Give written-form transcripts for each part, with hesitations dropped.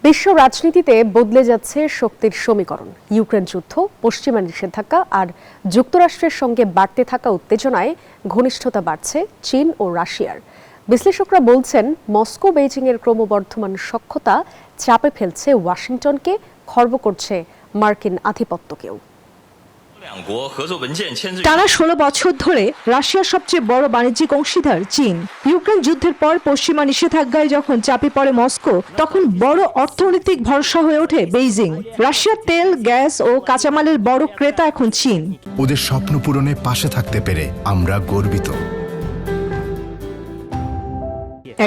বিশ্ব রাজনীতিতে বদলে যাচ্ছে শক্তির সমীকরণ। ইউক্রেন যুদ্ধ, পশ্চিমা নিষেধাজ্ঞা আর যুক্তরাষ্ট্রের সঙ্গে বাড়তে থাকা উত্তেজনায় ঘনিষ্ঠতা বাড়ছে চীন ও রাশিয়ার। বিশ্লেষকরা বলছেন, মস্কো বেইজিংয়ের ক্রমবর্ধমান সখ্যতা চাপে ফেলছে ওয়াশিংটনকে, খর্ব করছে মার্কিন আধিপত্যকেও। টানা 16 বছর ধরে রাশিয়ার সবচেয়ে বড় বাণিজ্যিক অংশীদার চীন। ইউক্রেন যুদ্ধের পর পশ্চিমা নিষেধাজ্ঞায় যখন চাপে পড়ে মস্কো, তখন বড় অর্থনৈতিক ভরসা হয়ে ওঠে বেইজিং। রাশিয়ার তেল, গ্যাস ও কাঁচামালের বড় ক্রেতা এখন চীন। ওদের স্বপ্ন পূরণে পাশে থাকতে পেরে আমরা গর্বিত।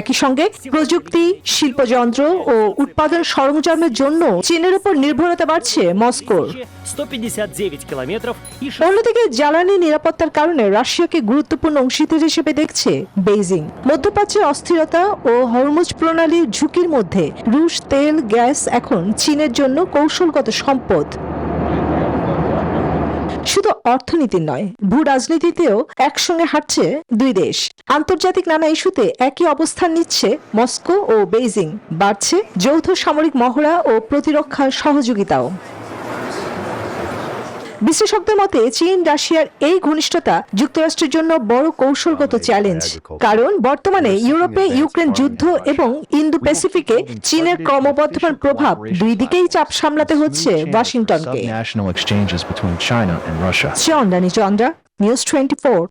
একই সঙ্গে প্রযুক্তি, শিল্পযন্ত্র ও উৎপাদন সরঞ্জামের জন্য চীনের উপর নির্ভরতা বাড়ছে মস্কোর। অন্যদিকে জ্বালানি নিরাপত্তার কারণে রাশিয়াকে গুরুত্বপূর্ণ অংশীদার হিসেবে দেখছে বেইজিং। মধ্যপ্রাচ্যের অস্থিরতা ও হরমুজ প্রণালীর ঝুঁকির মধ্যে রুশ তেল, গ্যাস এখন চীনের জন্য কৌশলগত সম্পদ। শুধু অর্থনীতি নয়, ভূ রাজনীতিতেও একসঙ্গে হাঁটছে দুই দেশ। আন্তর্জাতিক নানা ইস্যুতে একই অবস্থান নিচ্ছে মস্কো ও বেইজিং। বাড়ছে যৌথ সামরিক মহড়া ও প্রতিরক্ষা সহযোগিতাও। বিশ্লেষকদের মতে চীন রাশিয়ার এই ঘনিষ্ঠতা যুক্তরাষ্ট্রের জন্য বড় কৌশলগত চ্যালেঞ্জ। কারণ বর্তমানে ইউরোপে ইউক্রেন যুদ্ধ এবং ইন্দো প্যাসিফিকে চীনের ক্রমবর্ধমান প্রভাব দুই দিকেই চাপ সামলাতে হচ্ছে ওয়াশিংটনকে। চন্দ্রানী চন্দ্রা, নিউজ 24।